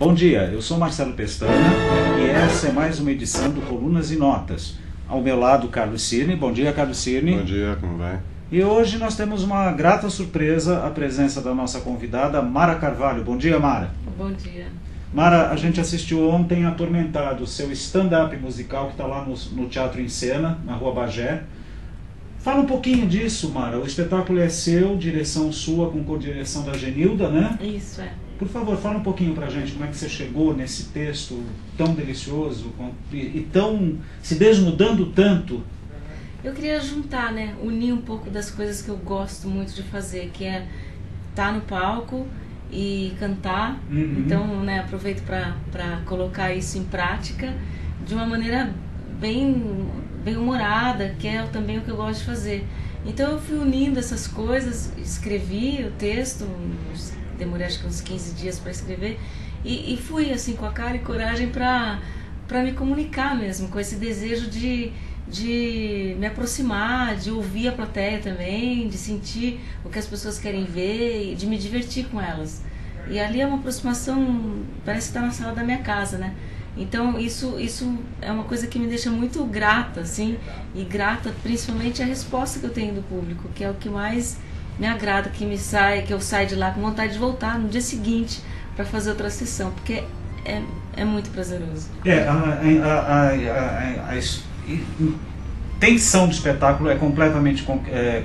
Bom dia, eu sou Marcelo Pestana e essa é mais uma edição do Colunas e Notas. Ao meu lado, Carlos Cirne. Bom dia, Carlos Cirne. Bom dia, como vai? E hoje nós temos uma grata surpresa, a presença da nossa convidada, Mara Carvalho. Bom dia, Mara. Bom dia. Mara, a gente assistiu ontem Atormentado, seu stand-up musical que está lá no Teatro em Cena, na Rua Bagé. Fala um pouquinho disso, Mara. O espetáculo é seu, direção sua, com co-direção da Genilda, né? Isso, é. Por favor, fala um pouquinho pra gente como é que você chegou nesse texto tão delicioso e tão se desnudando tanto. Eu queria juntar, né, unir um pouco das coisas que eu gosto muito de fazer, que é estar no palco e cantar. Então, né, aproveito para colocar isso em prática de uma maneira bem humorada, que é também o que eu gosto de fazer. Então eu fui unindo essas coisas, escrevi o texto, demorei acho que uns 15 dias para escrever, e fui assim com a cara e coragem para me comunicar mesmo, com esse desejo de me aproximar, de ouvir a plateia também, de sentir o que as pessoas querem ver e de me divertir com elas. E ali é uma aproximação, parece que está na sala da minha casa, né? Então isso é uma coisa que me deixa muito grata, assim, e grata principalmente a resposta que eu tenho do público, que é o que mais me agrada, que eu saio de lá com vontade de voltar no dia seguinte para fazer outra sessão, porque é muito prazeroso. A tensão do espetáculo é completamente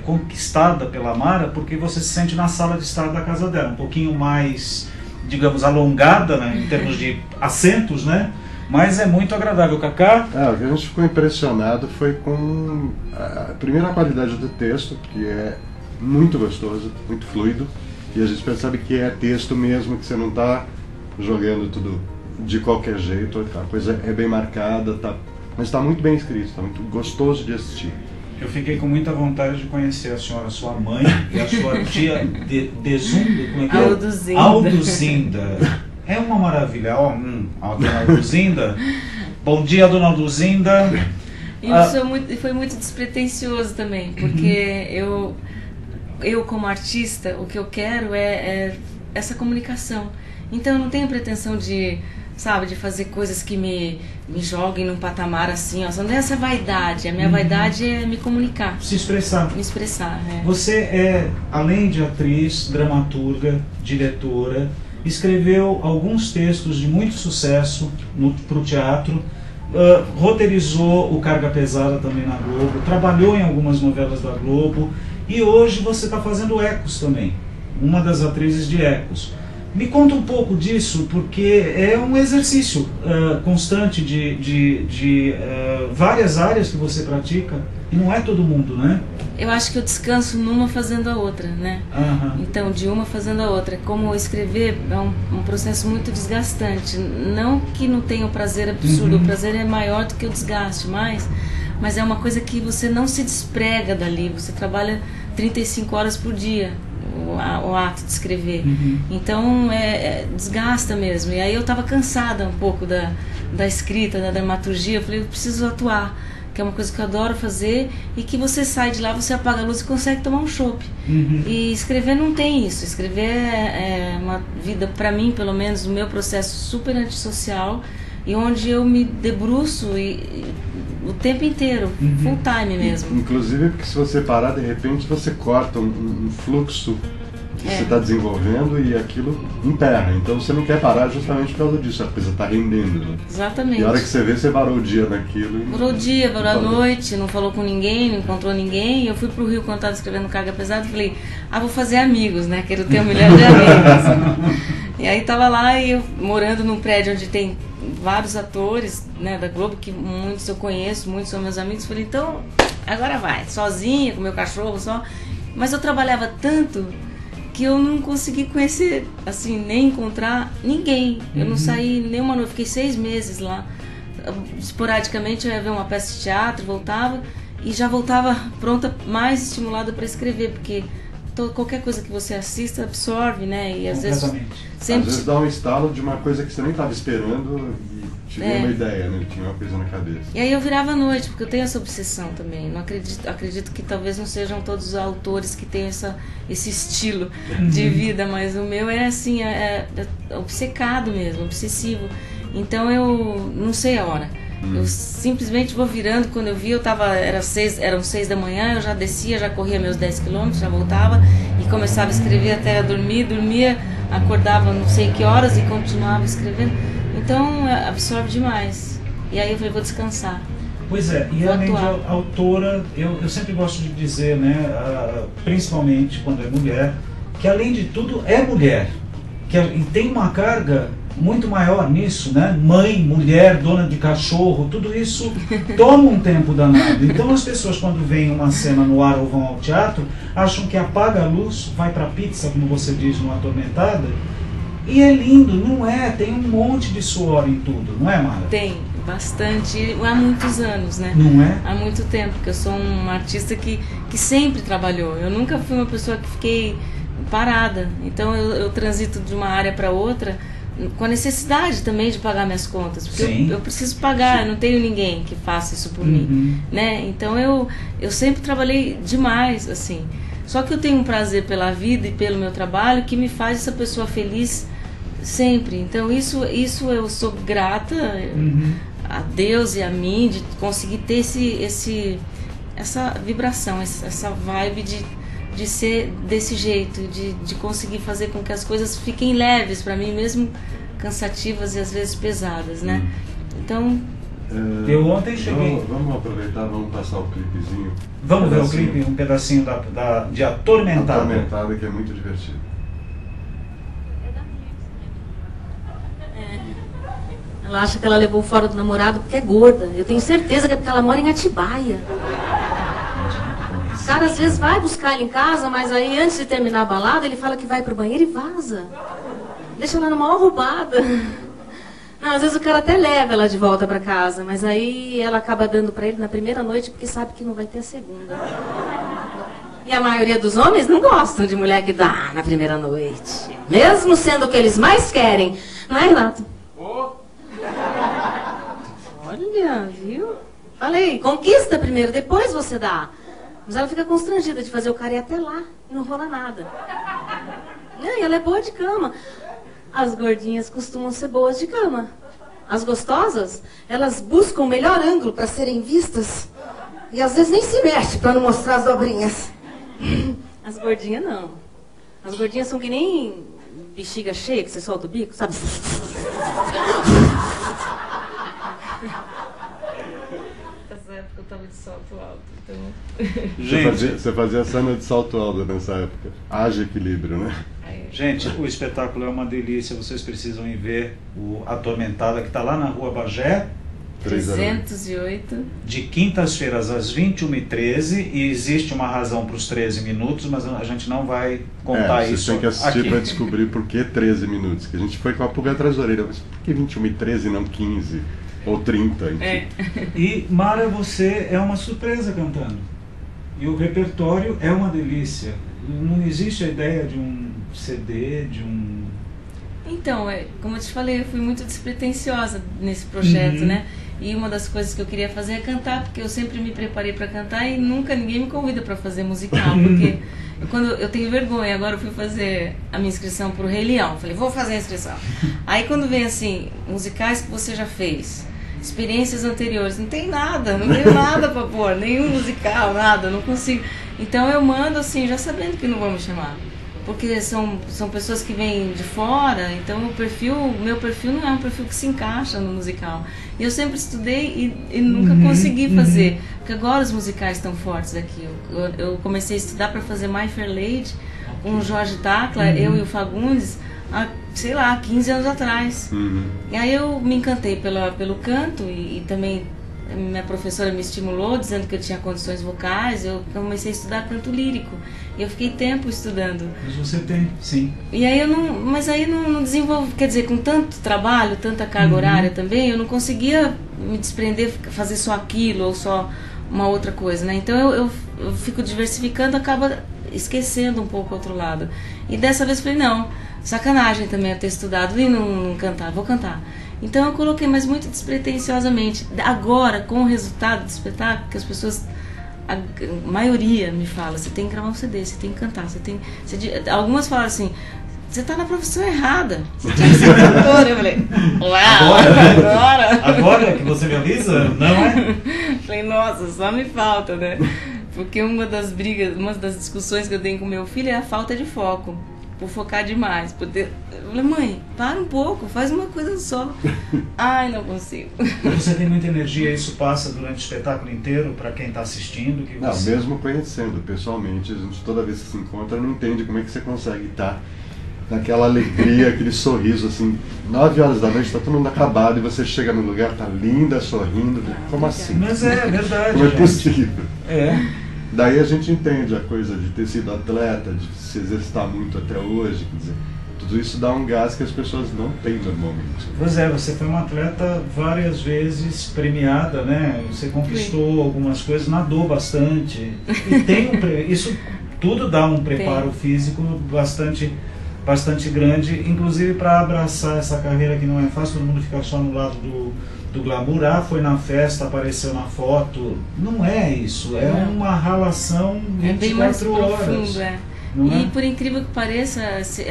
conquistada pela Mara, porque você se sente na sala de estar da casa dela, um pouquinho mais, digamos, alongada, né, em termos de assentos, né? Mas é muito agradável. Cacá? O que a gente ficou impressionado foi com a primeira qualidade do texto, que é muito gostoso, muito fluido, e a gente percebe que é texto mesmo, que você não está jogando tudo de qualquer jeito, a coisa é bem marcada, mas está muito bem escrito, está muito gostoso de assistir. Eu fiquei com muita vontade de conhecer a senhora, sua mãe e a sua tia Desunda, como é que é? Alduzinda. Alduzinda. É uma maravilha. A dona Alduzinda. Bom dia, dona Alduzinda. E foi muito despretensioso também, porque eu como artista, o que eu quero é essa comunicação. Então eu não tenho pretensão de fazer coisas que me joguem num patamar assim, ó. Só não é essa vaidade. A minha vaidade é me comunicar. Se expressar. Me expressar, é. Você é, além de atriz, dramaturga, diretora, escreveu alguns textos de muito sucesso para o teatro, roteirizou o Carga Pesada também na Globo, trabalhou em algumas novelas da Globo e hoje você está fazendo Ecos também, uma das atrizes de Ecos. Me conta um pouco disso, porque é um exercício constante de várias áreas que você pratica, e não é todo mundo, né? Eu acho que eu descanso numa fazendo a outra, né? Então, de uma fazendo a outra. Como escrever é um processo muito desgastante. Não que não tenha um prazer absurdo, o prazer é maior do que o desgaste, mas é uma coisa que você não se desprega dali, você trabalha 35 horas por dia. O ato de escrever. Então desgasta mesmo. E aí eu estava cansada um pouco da escrita, da dramaturgia. Eu falei, eu preciso atuar, que é uma coisa que eu adoro fazer, e que você sai de lá, você apaga a luz e consegue tomar um chopp. E escrever não tem isso. Escrever é uma vida, para mim pelo menos, o meu processo super antissocial, e onde eu me debruço o tempo inteiro, full time mesmo. Inclusive porque se você parar, de repente você corta um fluxo que você está desenvolvendo e aquilo emperra. Então você não quer parar justamente por causa disso, a coisa está rendendo. Né? Exatamente. E a hora que você vê, você varou o dia naquilo. Varou o dia, varou a noite, não falou com ninguém, não encontrou ninguém. Eu fui pro Rio quando estava escrevendo Carga Pesada e falei, vou fazer amigos, né? Quero ter 1 milhão de amigos. E aí tava lá e eu morando num prédio onde tem vários atores, né, da Globo, que muitos eu conheço, muitos são meus amigos. Falei, então, agora vai, sozinha, com meu cachorro só. Mas eu trabalhava tanto que eu não consegui conhecer, assim, nem encontrar ninguém. Eu não saí nenhuma noite, fiquei 6 meses lá. Esporadicamente eu ia ver uma peça de teatro, voltava e já voltava pronta, mais estimulada para escrever, porque qualquer coisa que você assista absorve, né? E às vezes sempre... Às vezes dá um estalo de uma coisa que você nem estava esperando e te deu uma ideia, né? Tinha uma coisa na cabeça. E aí eu virava à noite, porque eu tenho essa obsessão também. Não acredito que talvez não sejam todos os autores que têm esse estilo de vida, mas o meu é assim, é obcecado mesmo, obsessivo. Então eu não sei a hora. Eu simplesmente vou virando. Quando eu vi, eram 6 da manhã, eu já descia, já corria meus 10 quilômetros, já voltava e começava a escrever até dormir, dormia, acordava não sei que horas e continuava escrevendo. Então absorve demais. E aí eu falei, vou descansar. Pois é, e além de autora, eu sempre gosto de dizer, né, principalmente quando é mulher, que além de tudo é mulher, e tem uma carga muito maior nisso, né? Mãe, mulher, dona de cachorro, tudo isso toma um tempo danado. Então as pessoas, quando veem uma cena no ar ou vão ao teatro, acham que apaga a luz, vai pra pizza, como você diz no Atormentada, e é lindo, não é? Tem um monte de suor em tudo, não é, Mara? Tem, bastante, há muitos anos, né? Não é? Há muito tempo, porque eu sou um artista que sempre trabalhou. Eu nunca fui uma pessoa que fiquei parada. Então eu transito de uma área para outra com a necessidade também de pagar minhas contas, porque eu preciso pagar, eu não tenho ninguém que faça isso por mim, né? Então eu sempre trabalhei demais, assim. Só que eu tenho um prazer pela vida e pelo meu trabalho que me faz essa pessoa feliz sempre. Então isso eu sou grata a Deus e a mim de conseguir ter essa vibração, essa vibe de ser desse jeito, de conseguir fazer com que as coisas fiquem leves para mim, mesmo cansativas e às vezes pesadas, né? Então... Eu ontem cheguei... Vamos aproveitar, vamos passar o clipezinho. Vamos ver o clipe, um pedacinho de Atormentada. Atormentada, que é muito divertido. Ela acha que ela levou fora do namorado porque é gorda. Eu tenho certeza que é porque ela mora em Atibaia. O cara às vezes vai buscar ele em casa, mas aí antes de terminar a balada, ele fala que vai pro banheiro e vaza. Deixa ela na maior roubada. Não, às vezes o cara até leva ela de volta pra casa, mas aí ela acaba dando pra ele na primeira noite porque sabe que não vai ter a segunda. E a maioria dos homens não gostam de mulher que dá na primeira noite. Mesmo sendo o que eles mais querem. Não é, Renato? Olha, viu? Falei, conquista primeiro, depois você dá. Mas ela fica constrangida de fazer o cara ir até lá e não rola nada. E ela é boa de cama. As gordinhas costumam ser boas de cama. As gostosas, elas buscam o melhor ângulo para serem vistas. E às vezes nem se mexe para não mostrar as dobrinhas. As gordinhas não. As gordinhas são que nem bexiga cheia que você solta o bico, sabe? Nessa época eu tava de salto alto, então... Você fazia cena de salto alto nessa época. Haja equilíbrio, né? Gente, o espetáculo é uma delícia, vocês precisam ir ver o Atormentada, que está lá na Rua Bagé. 308. De quintas-feiras às 21h13, e existe uma razão para os 13 minutos, mas a gente não vai contar isso. Você tem que assistir para descobrir por que 13 minutos. Que a gente foi com a pulga atrás da orelha, mas por que 21h13 e não 15 ou 30? E Mara, você é uma surpresa cantando. E o repertório é uma delícia. Não existe a ideia de um CD, de um... Então, como eu te falei, eu fui muito despretensiosa nesse projeto, né? E uma das coisas que eu queria fazer é cantar, porque eu sempre me preparei para cantar e nunca ninguém me convida para fazer musical, porque quando eu tenho vergonha. Agora eu fui fazer a minha inscrição pro Rei Leão, falei, vou fazer a inscrição. Aí quando vem assim, musicais que você já fez, experiências anteriores, não tenho nada para pôr, nenhum musical, nada, não consigo. Então eu mando assim, já sabendo que não vão me chamar. Porque são pessoas que vêm de fora, então o meu perfil não é um perfil que se encaixa no musical. E eu sempre estudei e nunca consegui fazer, porque agora os musicais estão fortes aqui. Eu comecei a estudar para fazer My Fair Lady com o Jorge Tacla, eu e o Fagundes, há, sei lá, 15 anos atrás. E aí eu me encantei pelo canto e também minha professora me estimulou, dizendo que eu tinha condições vocais. Eu comecei a estudar canto lírico. E eu fiquei tempo estudando. Mas você tem, sim. E aí eu não desenvolvi, quer dizer, com tanto trabalho, tanta carga horária também, eu não conseguia me desprender, fazer só aquilo, ou uma outra coisa, né? Então eu fico diversificando, acaba esquecendo um pouco o outro lado. E dessa vez eu falei, não, sacanagem também eu ter estudado e não cantar, vou cantar. Então eu coloquei, mas muito despretensiosamente. Agora, com o resultado do espetáculo, que as pessoas, a maioria me fala, você tem que gravar um CD, você tem que cantar, algumas falam assim, você tá na profissão errada, você tinha que ser cantora. Eu falei, uau, agora que você me avisa, não é? Falei, nossa, só me falta, né? Porque uma das brigas, uma das discussões que eu tenho com meu filho é a falta de foco, por focar demais. Eu falei, mãe, para um pouco, faz uma coisa só. Ai, não consigo. Você tem muita energia, isso passa durante o espetáculo inteiro para quem está assistindo? Que você... Não, mesmo conhecendo pessoalmente, a gente toda vez que se encontra não entende como é que você consegue estar naquela alegria, aquele sorriso, assim, 9 horas da noite, está todo mundo acabado e você chega no lugar, tá linda, sorrindo, como assim? Mas é verdade. Como é possível? É. Daí a gente entende a coisa de ter sido atleta, de se exercitar muito até hoje, quer dizer, tudo isso dá um gás que as pessoas não têm normalmente. Pois é, você foi uma atleta várias vezes premiada, né? Você conquistou algumas coisas, nadou bastante. E tem isso tudo dá um preparo físico bastante grande, inclusive para abraçar essa carreira que não é fácil, todo mundo fica só no lado do glamour, foi na festa, apareceu na foto. Não é isso, é uma relação 24 é bem mais horas. Profundo, é. E por incrível que pareça, esse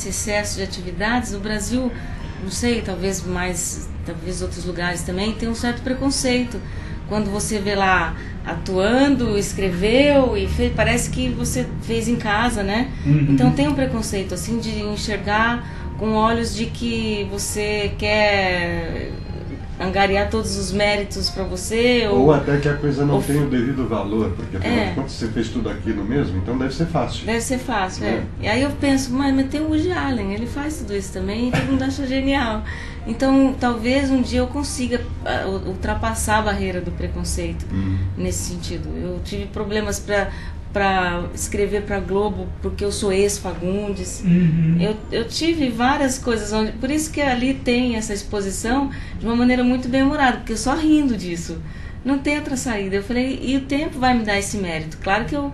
excesso de atividades, no Brasil, não sei, talvez outros lugares também, tem um certo preconceito. Quando você vê lá atuando, escreveu e fez, parece que você fez em casa, né? Uhum. Então tem um preconceito assim de enxergar com olhos de que você quer angariar todos os méritos para você. Ou até que a coisa não tem o devido valor, porque afinal de contas você fez tudo aquilo mesmo, então deve ser fácil. Deve ser fácil, E aí eu penso, mas tem o Woody Allen, ele faz tudo isso também e todo mundo acha genial. Então talvez um dia eu consiga ultrapassar a barreira do preconceito nesse sentido. Eu tive problemas para escrever para Globo porque eu sou ex-Fagundes. Eu tive várias coisas por isso que ali tem essa exposição de uma maneira muito bem humorada, porque eu só rindo disso, não tem outra saída. Eu falei, e o tempo vai me dar esse mérito. Claro que eu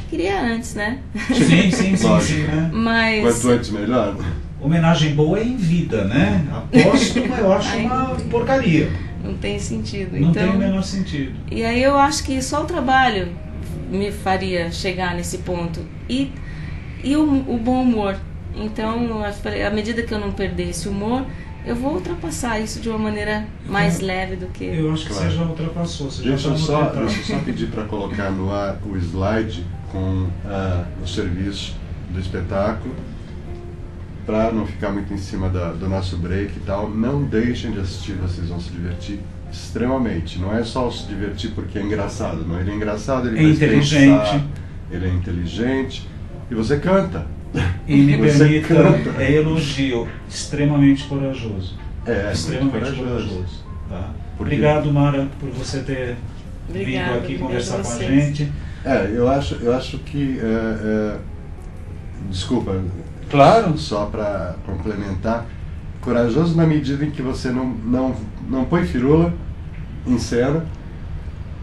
queria antes, né? Sim, né? Mas quanto antes melhor. Homenagem boa é em vida, né? Aposto, mas eu acho uma porcaria. Não tem sentido. Não tem o menor sentido. E aí eu acho que só o trabalho me faria chegar nesse ponto. E o bom humor. Então, à medida que eu não perder esse humor, eu vou ultrapassar isso de uma maneira mais leve do que... Eu acho que você já ultrapassou. Deixa eu só pedir para colocar no ar o slide com o serviço do espetáculo, para não ficar muito em cima do nosso break e tal. Não deixem de assistir, vocês vão se divertir extremamente. Não é só se divertir porque é engraçado, não. Ele é engraçado, ele é inteligente. Pensar, ele é inteligente e você canta. E me permita, é elogio, extremamente corajoso. Extremamente corajoso. Tá? Obrigado, Mara, por você ter vindo aqui conversar com a gente. Eu acho que... desculpa. Claro. Só para complementar, corajoso na medida em que você não põe firula em cena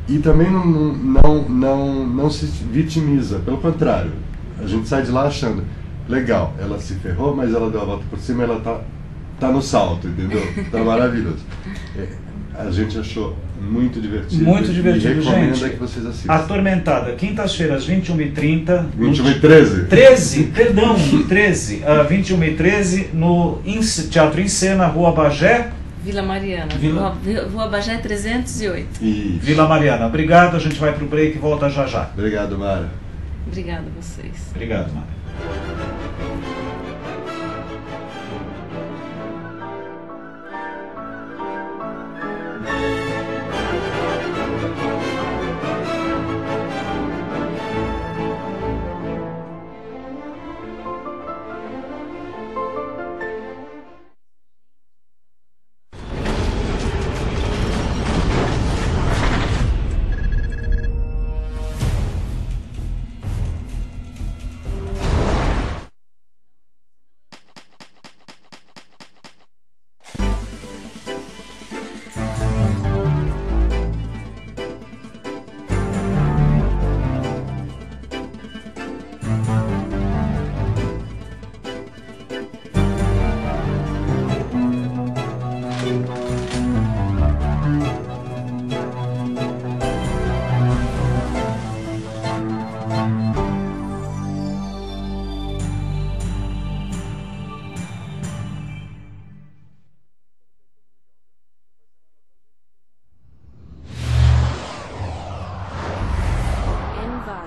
e também não se vitimiza. Pelo contrário, a gente sai de lá achando, legal, ela se ferrou, mas ela deu a volta por cima, ela tá no salto, entendeu? Tá maravilhoso. A gente achou muito divertido. Muito divertido, e recomenda gente. Que vocês assistam. Atormentada, quintas-feiras, 21h30. 21h13? 13. 21h13, no Teatro em Cena, Rua Bagé. Vila Mariana. Rua Bagé 308. Isso. Vila Mariana. Obrigado, a gente vai pro break e volta já. Obrigado, Mara. Obrigada a vocês. Obrigado, Mara.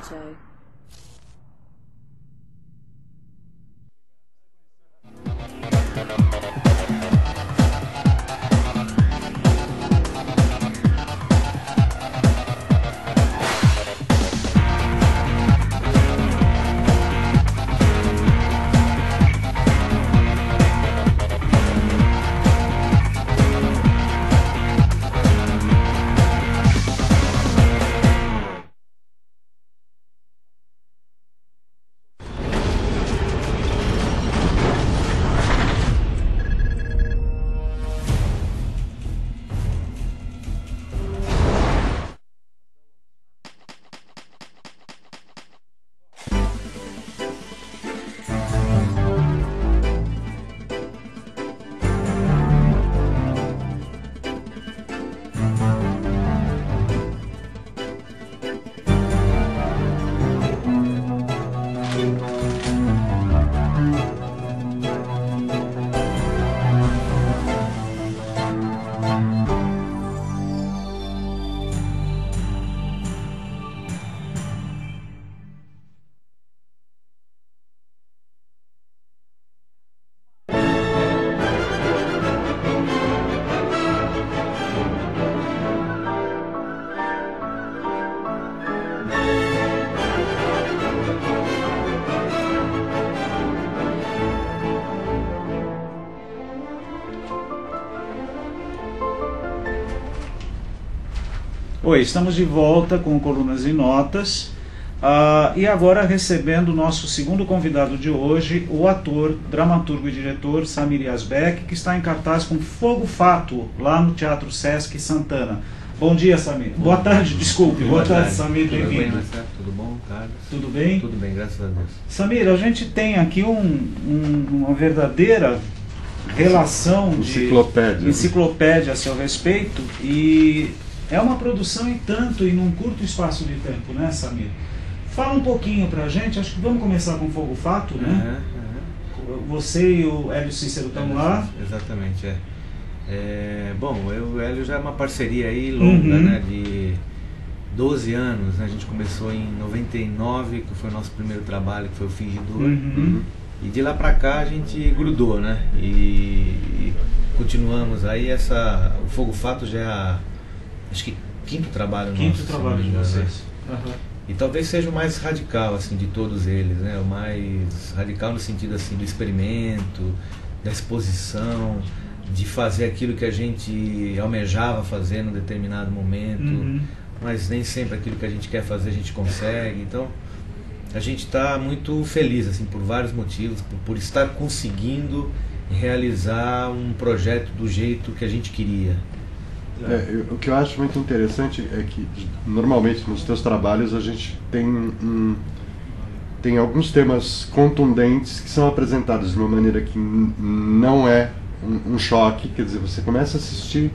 Joe. Oi, estamos de volta com Colunas e Notas, e agora recebendo o nosso segundo convidado de hoje, o ator, dramaturgo e diretor Samir Yazbek, que está em cartaz com Fogo Fato, lá no Teatro Sesc Santana. Bom dia, Samir. Boa tarde, desculpe. Boa tarde, Samir, bem-vindo. Tudo bom, Carlos? Tudo bem? Tudo bem, graças a Deus. Samir, a gente tem aqui uma verdadeira relação de enciclopédia a seu respeito, e é uma produção em tanto e num curto espaço de tempo, né, Samir? Fala um pouquinho pra gente, acho que vamos começar com Fogo Fato, né? Você e o Hélio Cícero estão lá. Exatamente, bom, eu e o Hélio já é uma parceria aí longa, né, de 12 anos, né? A gente começou em 99, que foi o nosso primeiro trabalho, que foi o Fingidor. E de lá pra cá a gente grudou, né? E continuamos aí, o Fogo Fato já é acho que quinto trabalho de vocês. E talvez seja o mais radical assim de todos eles, né? O mais radical no sentido assim do experimento, da exposição, de fazer aquilo que a gente almejava fazer num determinado momento, mas nem sempre aquilo que a gente quer fazer a gente consegue. Então a gente está muito feliz assim por vários motivos, por estar conseguindo realizar um projeto do jeito que a gente queria. O que eu acho muito interessante é que normalmente nos teus trabalhos a gente tem alguns temas contundentes que são apresentados de uma maneira que não é um choque. Quer dizer, você começa a assistir,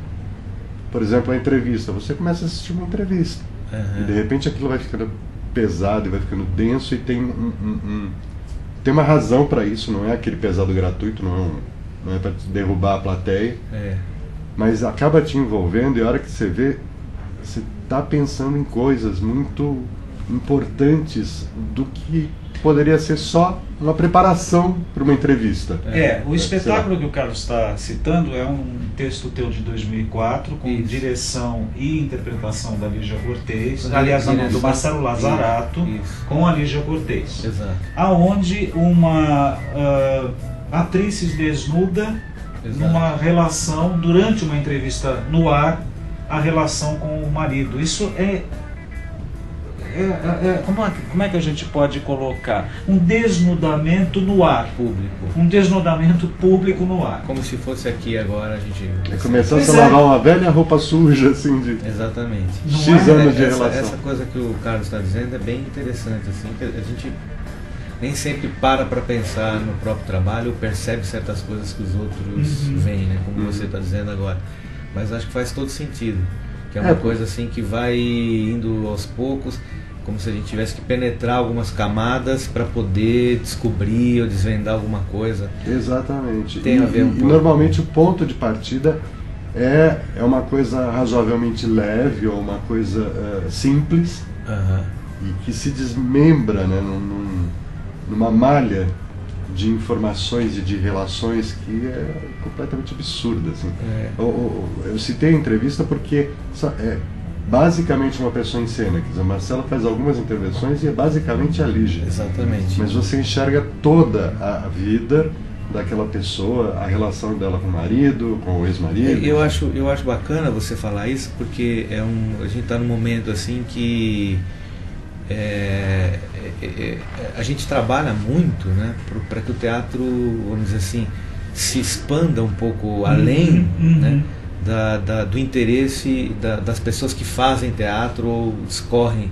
por exemplo, a entrevista, você começa a assistir uma entrevista e de repente aquilo vai ficando pesado e vai ficando denso, e tem uma razão para isso, não é aquele pesado gratuito, não é para derrubar a plateia. Mas acaba te envolvendo, e a hora que você vê, você está pensando em coisas muito importantes do que poderia ser só uma preparação para uma entrevista. O espetáculo que o Carlos está citando é um texto teu de 2004, com direção e interpretação da Lígia Cortez, aliás, do Marcelo Lazarato, com a Lígia Cortez. Exato. Aonde uma atriz se desnuda numa relação, durante uma entrevista no ar, a relação com o marido. Isso como é que a gente pode colocar? Um desnudamento no ar. Público. Um desnudamento público no ar. Como se fosse aqui agora, a gente... Começar a lavar uma velha roupa suja, assim, de... Exatamente. X anos de relação. Essa coisa que o Carlos está dizendo é bem interessante, assim, que a gente nem sempre para pensar no próprio trabalho, ou percebe certas coisas que os outros veem, né? Como você está dizendo agora. Mas acho que faz todo sentido. Que é uma coisa assim que vai indo aos poucos, como se a gente tivesse que penetrar algumas camadas para poder descobrir ou desvendar alguma coisa. Exatamente. Tem a ver um pouco. Normalmente o ponto de partida é uma coisa razoavelmente leve, ou uma coisa simples. e que se desmembra, né, numa malha de informações e de relações que é completamente absurda, assim. Eu citei a entrevista porque é basicamente uma pessoa em cena, quer dizer, Marcelo faz algumas intervenções e é basicamente a Lígia. Exatamente. Mas você enxerga toda a vida daquela pessoa, a relação dela com o marido, com o ex-marido. Eu acho bacana você falar isso, porque a gente está num momento assim que a gente trabalha muito, né, para que o teatro, vamos dizer assim, se expanda um pouco além, né, do interesse das pessoas que fazem teatro ou discorrem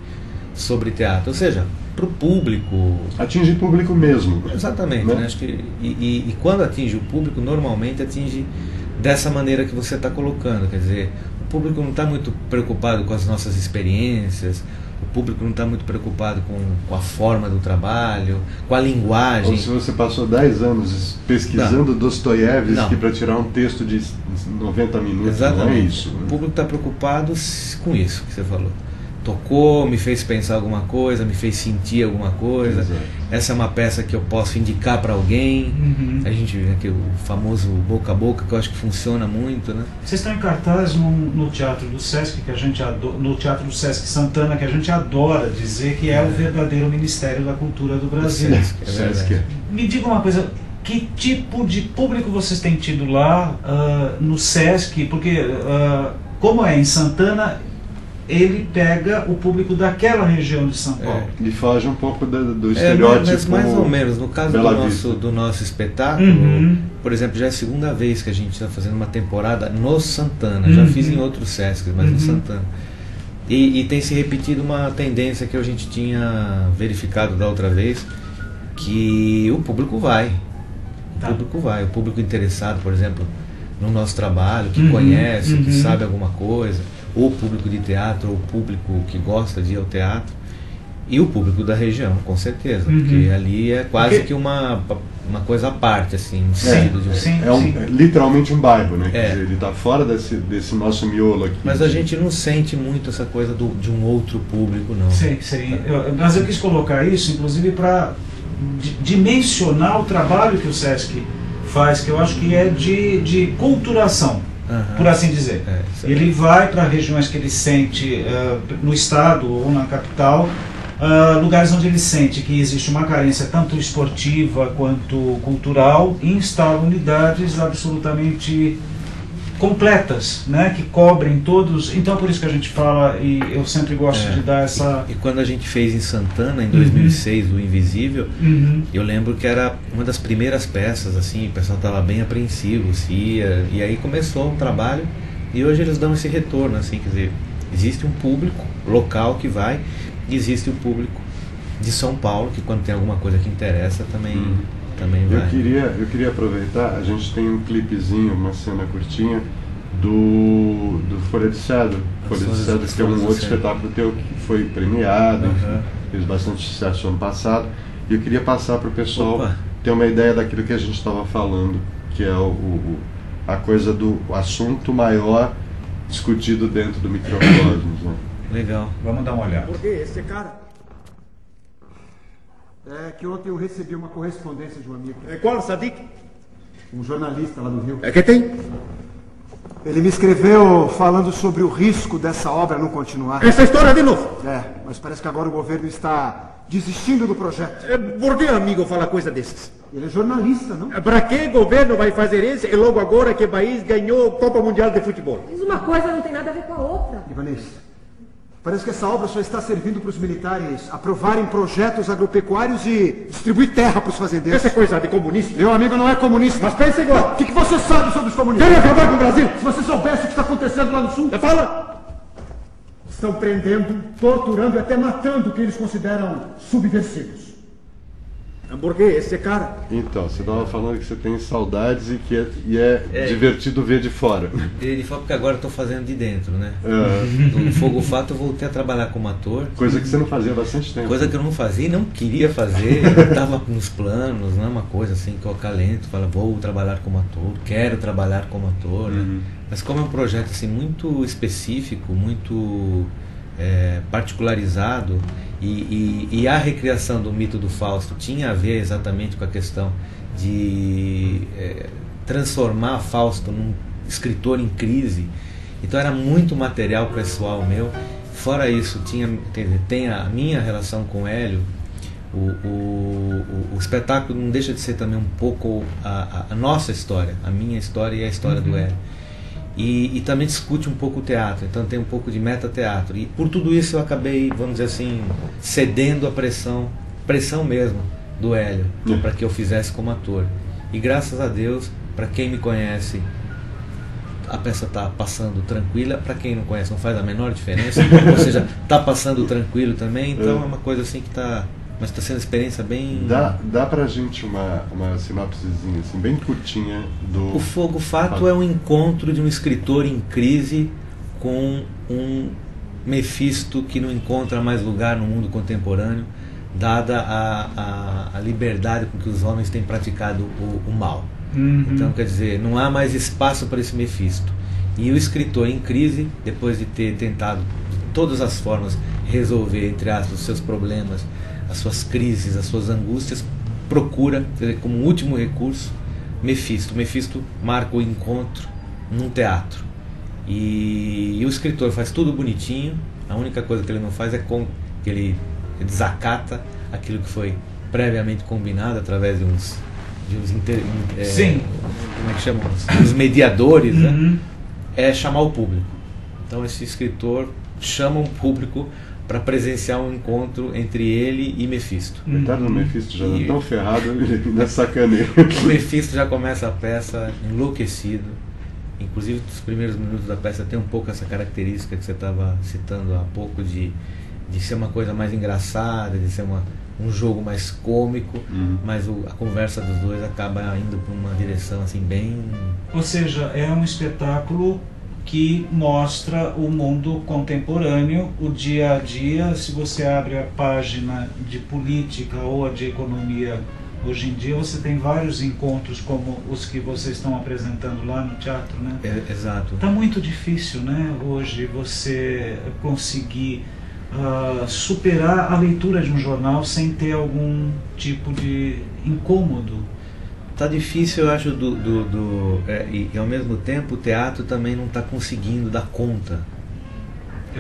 sobre teatro, ou seja, para o público. Atinge público mesmo. Exatamente, né? Acho que, e quando atinge o público, normalmente atinge dessa maneira que você está colocando, quer dizer, o público não está muito preocupado com as nossas experiências, o público não está muito preocupado com a forma do trabalho, com a linguagem. Ou se você passou 10 anos pesquisando Dostoiévski para tirar um texto de 90 minutos, exatamente. Não é isso. O público está preocupado com isso que você falou. Tocou, me fez pensar alguma coisa, me fez sentir alguma coisa. Exato. Essa é uma peça que eu posso indicar para alguém. A gente vê aqui o famoso boca a boca, que eu acho que funciona muito, né? Vocês estão em cartaz no Teatro do Sesc, que a gente no Teatro do Sesc Santana, que a gente adora dizer que é o verdadeiro Ministério da Cultura do Brasil. Sesc. Me diga uma coisa, que tipo de público vocês têm tido lá no Sesc? Porque como é em Santana, ele pega o público daquela região de São Paulo. E foge um pouco do estereótipo. Mas mais ou menos. No caso do nosso espetáculo, por exemplo, já é a segunda vez que a gente está fazendo uma temporada no Santana. Já fiz em outros Sescs, mas no Santana. E tem se repetido uma tendência que a gente tinha verificado da outra vez, que o público vai. O público interessado, por exemplo, no nosso trabalho, que conhece, que sabe alguma coisa, ou público de teatro, ou público que gosta de ir ao teatro, e o público da região, com certeza, porque ali é quase que uma coisa à parte, assim, no sentido de literalmente um bairro, né? Quer dizer, ele está fora desse nosso miolo aqui. Mas a gente não sente muito essa coisa de um outro público, não. Sim. Mas eu quis colocar isso, inclusive, para dimensionar o trabalho que o Sesc faz, que eu acho que é de culturação. Por assim dizer. Ele vai para regiões que ele sente no estado ou na capital, lugares onde ele sente que existe uma carência tanto esportiva quanto cultural, e instala unidades absolutamente completas, né, que cobrem todos. Então por isso que a gente fala, e eu sempre gosto de dar essa... E quando a gente fez em Santana, em 2006, o Invisível, eu lembro que era uma das primeiras peças, assim, o pessoal estava bem apreensivo, e aí começou um trabalho, e hoje eles dão esse retorno, assim, quer dizer, existe um público local que vai, e existe o público de São Paulo, que quando tem alguma coisa que interessa também vai. Eu queria aproveitar, a gente tem um clipezinho, uma cena curtinha do Folha de Cedro. Folha de Cedro, que é um outro espetáculo teu que foi premiado, enfim, fez bastante sucesso ano passado. E eu queria passar para o pessoal ter uma ideia daquilo que a gente estava falando, que é a coisa do assunto maior discutido dentro do microcosmos, né? Legal. Vamos dar uma olhada. Por que esse cara? É que ontem eu recebi uma correspondência de um amigo. Qual, Sadik? Um jornalista lá do Rio. Que tem? Ele me escreveu falando sobre o risco dessa obra não continuar. Essa história de novo? Mas parece que agora o governo está desistindo do projeto. Por que amigo fala coisa dessas? Ele é jornalista, não? Para que o governo vai fazer isso e logo agora que o país ganhou a Copa Mundial de Futebol? Mas uma coisa não tem nada a ver com a outra. Ivanês, parece que essa obra só está servindo para os militares aprovarem projetos agropecuários e distribuir terra para os fazendeiros. Essa é coisa de comunista. Meu amigo não é comunista. Mas pense agora. O que você sabe sobre os comunistas? Quer acabar com o Brasil? Se você soubesse o que está acontecendo lá no sul. Fala! Estão prendendo, torturando e até matando o que eles consideram subversivos. Por que esse cara? Então, você estava falando que você tem saudades e que é divertido ver de fora. Ele falou porque agora eu estou fazendo de dentro, né? Do Fogo Fato eu voltei a trabalhar como ator. Coisa que você não fazia há bastante tempo. Coisa que eu não fazia e não queria fazer, estava nos planos, não é uma coisa assim que eu acalento, falo, vou trabalhar como ator, quero trabalhar como ator, né? Mas como é um projeto assim, muito específico, muito particularizado, E a recriação do mito do Fausto tinha a ver exatamente com a questão de transformar Fausto num escritor em crise. Então era muito material pessoal meu. Fora isso, tem a minha relação com o Hélio. O espetáculo não deixa de ser também um pouco a nossa história, a minha história e a história do Hélio. E também discute um pouco o teatro, então tem um pouco de metateatro. E por tudo isso eu acabei, vamos dizer assim, cedendo à pressão mesmo do Hélio, para que eu fizesse como ator. E graças a Deus, para quem me conhece, a peça está passando tranquila. Para quem não conhece, não faz a menor diferença. Ou seja, está passando tranquilo também. Então é uma coisa assim que está... Mas está sendo uma experiência bem... Dá pra gente uma sinopsezinha assim, bem curtinha do... O Fogo Fato é um encontro de um escritor em crise com um Mefisto que não encontra mais lugar no mundo contemporâneo, dada a liberdade com que os homens têm praticado o mal. Então, quer dizer, não há mais espaço para esse Mefisto. E o escritor em crise, depois de ter tentado de todas as formas resolver, entre aspas, os seus problemas, as suas crises, as suas angústias, procura, como último recurso, Mefisto. Mefisto marca o encontro num teatro. E o escritor faz tudo bonitinho, a única coisa que ele não faz é que ele desacata aquilo que foi previamente combinado através de uns Sim. Como é que chamam? Os mediadores, né? É chamar o público. Então esse escritor chama um público para presenciar um encontro entre ele e Mefisto. Coitado do Mefisto, já está tão ferrado, ele ainda sacaneia. O Mefisto já começa a peça enlouquecido. Inclusive, os primeiros minutos da peça tem um pouco essa característica que você estava citando há pouco, de ser uma coisa mais engraçada, de ser um jogo mais cômico, mas a conversa dos dois acaba indo para uma direção assim bem... Ou seja, é um espetáculo que mostra o mundo contemporâneo, o dia a dia. Se você abre a página de política ou a de economia hoje em dia, você tem vários encontros como os que vocês estão apresentando lá no teatro, né? Exato. Está muito difícil, né, hoje você conseguir superar a leitura de um jornal sem ter algum tipo de incômodo. Tá difícil, eu acho, e ao mesmo tempo o teatro também não está conseguindo dar conta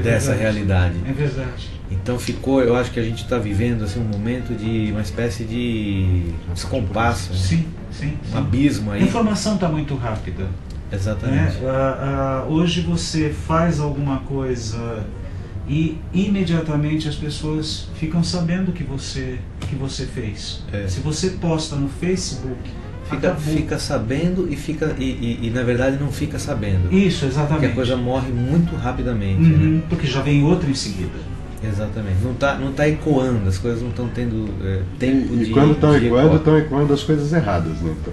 dessa realidade. É verdade. Então eu acho que a gente está vivendo assim, um momento de uma espécie de descompasso, sim. Um abismo aí. A informação está muito rápida. Exatamente. Hoje você faz alguma coisa e imediatamente as pessoas ficam sabendo que você fez. Se você posta no Facebook, fica sabendo e na verdade não fica sabendo. Isso, exatamente. Porque a coisa morre muito rapidamente. Né? Porque já vem outra em seguida. Exatamente. Não tá ecoando, as coisas não estão tendo tempo de... E quando estão ecoando as coisas erradas, né? Então,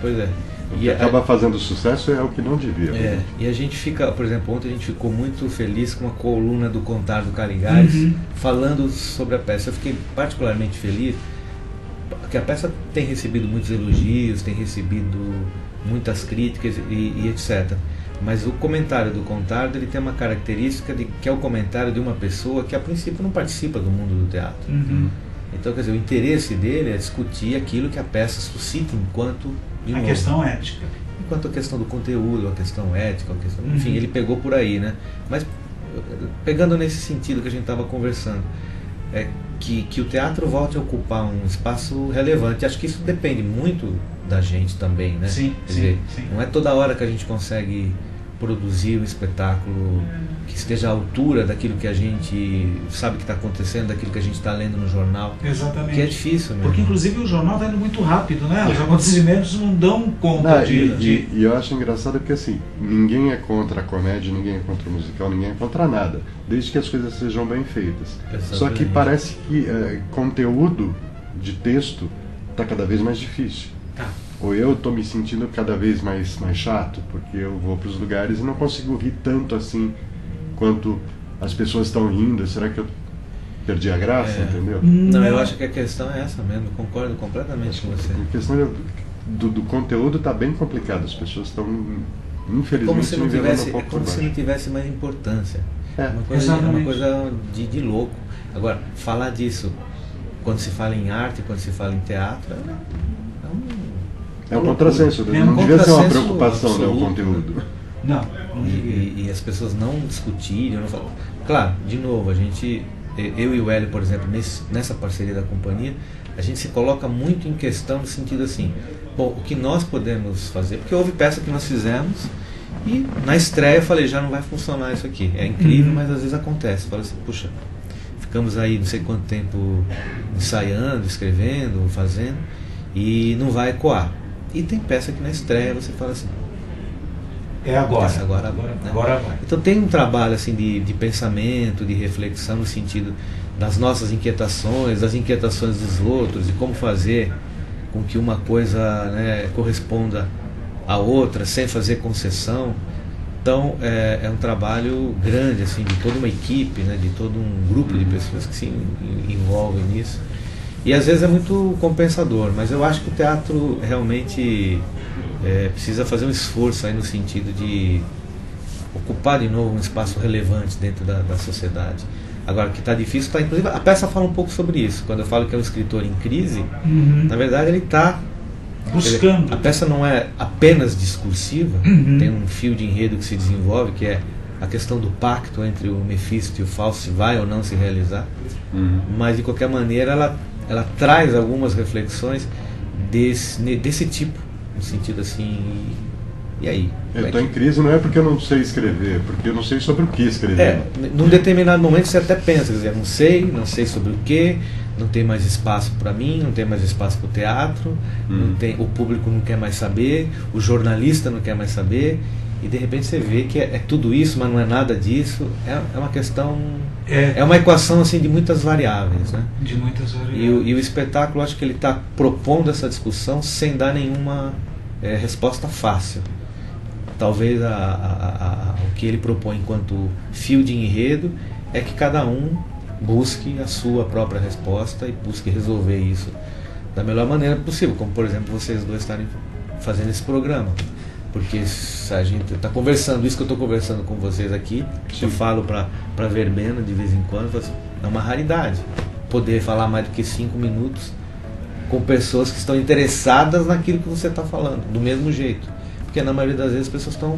pois é. O que acaba fazendo sucesso é o que não devia. E a gente fica, por exemplo, ontem a gente ficou muito feliz com a coluna do Contar do Caligares, falando sobre a peça. Eu fiquei particularmente feliz porque a peça tem recebido muitos elogios, tem recebido muitas críticas e etc. Mas o comentário do Contardo, ele tem uma característica que é o comentário de uma pessoa que a princípio não participa do mundo do teatro. Então, quer dizer, o interesse dele é discutir aquilo que a peça suscita enquanto... A questão ética. Enquanto a questão do conteúdo, a questão ética, enfim, ele pegou por aí, né? Mas pegando nesse sentido que a gente estava conversando, que o teatro volte a ocupar um espaço relevante. Acho que isso depende muito da gente também, né? Sim. Não é toda hora que a gente consegue produzir um espetáculo que esteja à altura daquilo que a gente sabe que está acontecendo, daquilo que a gente está lendo no jornal. Exatamente. Que é difícil mesmo. Porque inclusive o jornal está indo muito rápido, né? Os acontecimentos não dão conta E eu acho engraçado porque assim, ninguém é contra a comédia, ninguém é contra o musical, ninguém é contra nada, desde que as coisas sejam bem feitas. Exatamente. Só que parece que conteúdo de texto está cada vez mais difícil. Ou eu estou me sentindo cada vez mais chato, porque eu vou para os lugares e não consigo rir tanto assim quanto as pessoas estão rindo. Será que eu perdi a graça, entendeu? Não, eu acho que a questão é essa mesmo, concordo completamente com você. A questão do conteúdo está bem complicada, as pessoas estão, infelizmente, como se não tivesse mais importância. Uma coisa de louco. Agora, falar disso quando se fala em arte, quando se fala em teatro, é um contrassenso. Não devia ser uma preocupação, né, o conteúdo. Não. E as pessoas não discutirem, não falam. Claro, de novo, eu e o Hélio, por exemplo, nessa parceria da companhia, a gente se coloca muito em questão no sentido assim, bom, o que nós podemos fazer, porque houve peça que nós fizemos e na estreia eu falei, já não vai funcionar isso aqui. É incrível, mas às vezes acontece. Fala assim, puxa, ficamos aí não sei quanto tempo ensaiando, escrevendo, fazendo, e não vai ecoar. E tem peça que na estreia você fala assim, agora vai. Então tem um trabalho assim de pensamento, de reflexão no sentido das nossas inquietações, das inquietações dos outros, de como fazer com que uma coisa, né, corresponda à outra sem fazer concessão. Então é um trabalho grande assim de toda uma equipe, né, de todo um grupo de pessoas que se envolvem nisso. E às vezes é muito compensador, mas eu acho que o teatro realmente precisa fazer um esforço aí no sentido de ocupar de novo um espaço relevante dentro da sociedade. Agora, o que está difícil, inclusive a peça fala um pouco sobre isso. Quando eu falo que é um escritor em crise, na verdade ele está buscando. A peça não é apenas discursiva, tem um fio de enredo que se desenvolve, que é a questão do pacto entre o Mephisto e o Fausto, se vai ou não se realizar. Mas de qualquer maneira ela traz algumas reflexões desse tipo, no sentido assim, e aí? Eu estou em crise não é porque eu não sei escrever, porque eu não sei sobre o que escrever. Num determinado momento você até pensa, quer dizer, não sei sobre o que, não tem mais espaço para mim, não tem mais espaço para o teatro, o público não quer mais saber, o jornalista não quer mais saber, e de repente você vê que é tudo isso, mas não é nada disso. É uma questão, é uma equação assim de muitas variáveis, né? De muitas variáveis. E o espetáculo, acho que ele está propondo essa discussão sem dar nenhuma resposta fácil. Talvez o que ele propõe enquanto fio de enredo é que cada um busque a sua própria resposta e busque resolver isso da melhor maneira possível, como por exemplo vocês dois estarem fazendo esse programa. Porque se a gente está conversando, isso que eu estou conversando com vocês aqui, eu falo para Verbena de vez em quando, é uma raridade poder falar mais do que 5 minutos com pessoas que estão interessadas naquilo que você está falando, do mesmo jeito. Porque na maioria das vezes as pessoas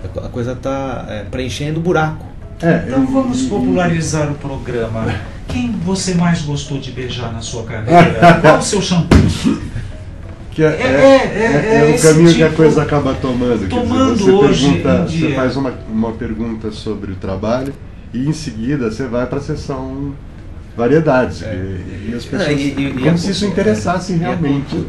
a coisa está preenchendo o buraco. Então vamos popularizar o programa. Quem você mais gostou de beijar na sua carreira? Qual o seu shampoo? Que é o caminho que a coisa acaba tomando. Você faz uma pergunta sobre o trabalho e em seguida você vai para a sessão variedades. E as pessoas, como se isso interessasse realmente.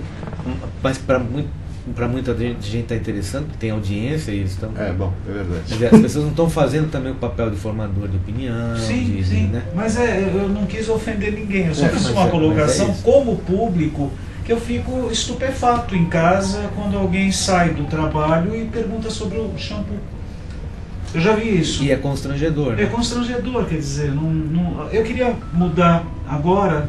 Mas para muita gente está interessando, tem audiência e eles estão. É verdade. As pessoas não estão fazendo também o papel de formador de opinião. Sim. Né? Mas eu não quis ofender ninguém, eu só fiz uma colocação como público, que eu fico estupefato em casa quando alguém sai do trabalho e pergunta sobre o shampoo. Eu já vi isso. E é constrangedor, né? É constrangedor, quer dizer, eu queria mudar agora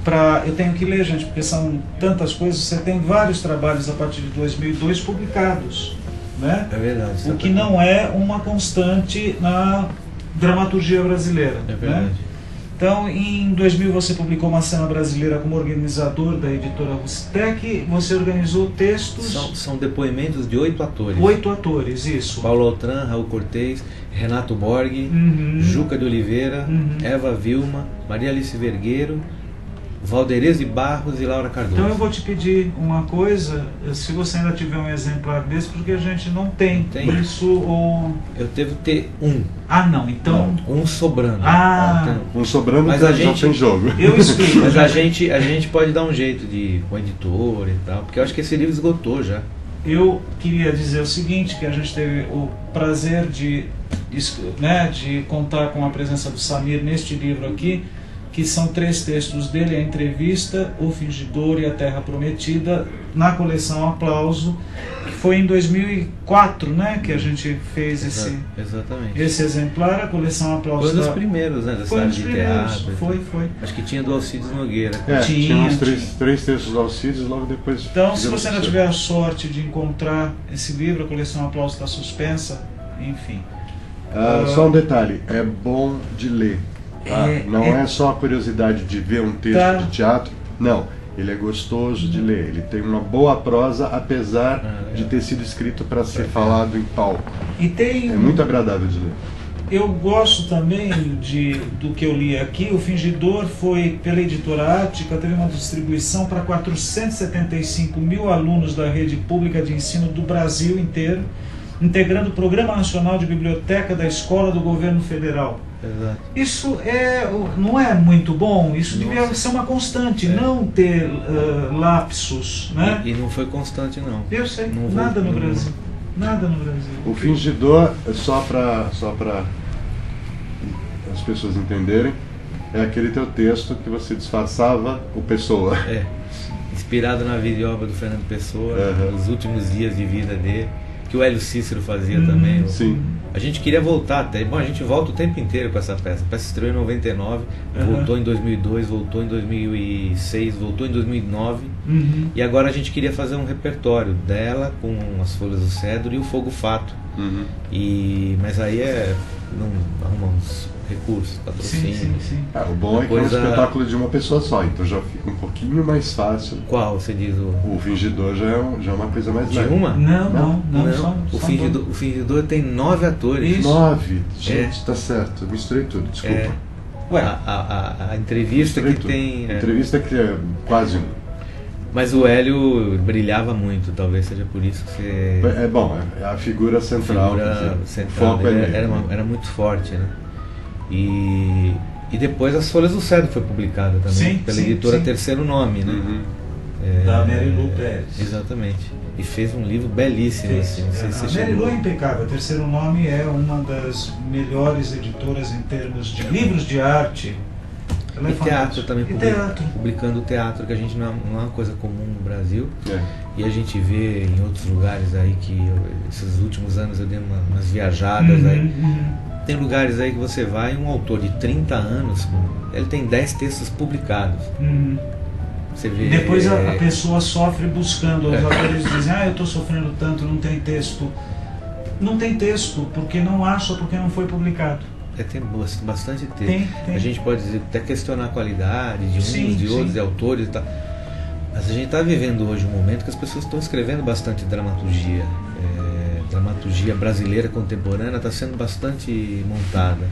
para... Eu tenho que ler, gente, porque são tantas coisas. Você tem vários trabalhos a partir de 2002 publicados, né? É verdade. O que não é uma constante na dramaturgia brasileira. É verdade. Né? Então, em 2000 você publicou Uma Cena Brasileira como organizador da editora Rustec. Você organizou textos... São depoimentos de 8 atores. 8 atores, isso. Paulo Altran, Raul Cortez, Renato Borghi, Juca de Oliveira, Eva Vilma, Maria Alice Vergueiro, Valderez de Barros e Laura Cardoso. Então eu vou te pedir uma coisa, se você ainda tiver um exemplar desse, porque a gente não tem isso ou... Eu devo ter um. Não, então... Não, um sobrando. Um sobrando, mas já tem jogo. Eu explico. Mas a gente pode dar um jeito com o editor e tal, porque eu acho que esse livro esgotou já. Eu queria dizer o seguinte, que a gente teve o prazer de contar com a presença do Samir neste livro aqui, que são 3 textos dele, a entrevista, O Fingidor e a Terra Prometida, na coleção Aplauso, que foi em 2004, né, que a gente fez esse exemplar, a coleção Aplauso. Foi um dos primeiros, né, da série de teatro. Foi. Acho que tinha do Alcides Nogueira. Tinha uns 3 textos do Alcides, logo depois... Então, se você ainda tiver a sorte de encontrar esse livro, a coleção Aplauso está suspensa, enfim. Só um detalhe, é bom de ler. Tá? Não é só a curiosidade de ver um texto de teatro, não. Ele é gostoso de ler, ele tem uma boa prosa, apesar de ter sido escrito para ser falado em palco. E tem... É muito agradável de ler. Eu gosto também do que eu li aqui. O Fingidor foi pela editora Ática, teve uma distribuição para 475 mil alunos da rede pública de ensino do Brasil inteiro, integrando o Programa Nacional de Biblioteca da Escola do Governo Federal. Exato. Isso não é muito bom, isso devia ser uma constante, não ter lapsos, né? E não foi constante, não. Eu sei, nada no Brasil. Nada no Brasil. O Fingidor, só para as pessoas entenderem, é aquele teu texto que você disfarçava o Pessoa. Inspirado na vida e obra do Fernando Pessoa, nos últimos dias de vida dele, que o Hélio Cícero fazia também. Sim. A gente queria voltar até. Bom, a gente volta o tempo inteiro com essa peça. A peça estreou em 99, voltou em 2002, voltou em 2006, voltou em 2009. E agora a gente queria fazer um repertório dela com As Folhas do Cedro e o Fogo Fato. Mas aí não arrumamos recursos, patrocínio. Sim. O bom é que é um espetáculo de uma pessoa só, então já fica um pouquinho mais fácil. Qual você diz? O Fingidor já é uma coisa mais leve. De uma? Não. O Fingidor tem 9 atores. 9? Gente, tá certo. Eu misturei tudo, desculpa. A entrevista que tem... Entrevista que é quase Mas o Hélio brilhava muito, talvez seja por isso que você... É a figura central. O foco era muito forte, né? E depois As Folhas do Cedro foi publicada também, pela editora Terceiro Nome, né? Da Marilu Pérez. Exatamente. E fez um livro belíssimo. Assim, não sei se a Marilu é impecável. Terceiro Nome é uma das melhores editoras em termos de livros de arte. E teatro também, publicando teatro, que a gente não é uma coisa comum no Brasil. E a gente vê em outros lugares aí que esses últimos anos eu dei umas viajadas aí. Tem lugares aí que você vai, um autor de 30 anos, ele tem 10 textos publicados. Você vê, e depois a pessoa sofre buscando. Os autores dizem, eu estou sofrendo tanto, não tem texto. Não tem texto, porque não acha, porque não foi publicado. Tem bastante texto. Tem. A gente pode até questionar a qualidade de uns, de outros, de autores e tal. Mas a gente está vivendo hoje um momento que as pessoas estão escrevendo bastante dramaturgia. Dramaturgia brasileira contemporânea está sendo bastante montada.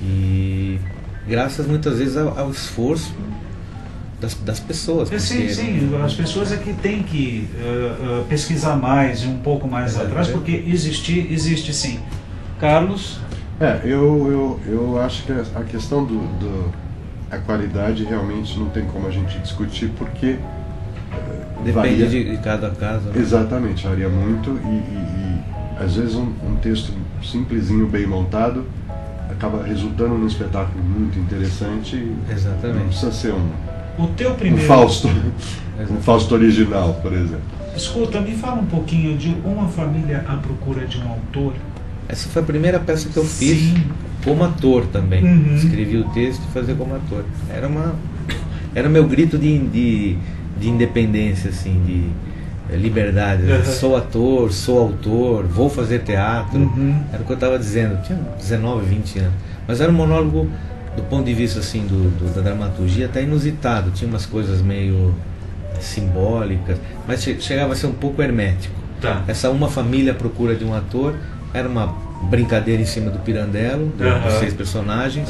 E graças muitas vezes ao esforço das pessoas. Sim, as pessoas é que têm que pesquisar mais e um pouco mais atrás, porque existe sim. Carlos? Eu acho que a questão a qualidade realmente não tem como a gente discutir, porque depende de cada caso. Exatamente, varia muito e às vezes um texto simplesinho, bem montado, acaba resultando num espetáculo muito interessante. Exatamente. Não precisa ser um Fausto, um Fausto original, por exemplo. Escuta, me fala um pouquinho de Uma Família à Procura de um Autor. Essa foi a primeira peça que eu fiz como ator também. Escrevi o texto e fazia como ator. Era meu grito de independência, assim, de liberdade. Sou ator, sou autor, vou fazer teatro. Era o que eu estava dizendo. Tinha 19, 20 anos. Mas era um monólogo, do ponto de vista assim, da dramaturgia, até inusitado. Tinha umas coisas meio simbólicas, mas chegava a ser um pouco hermético. Essa Uma Família à Procura de um Ator era uma brincadeira em cima do Pirandello, dos 6 personagens,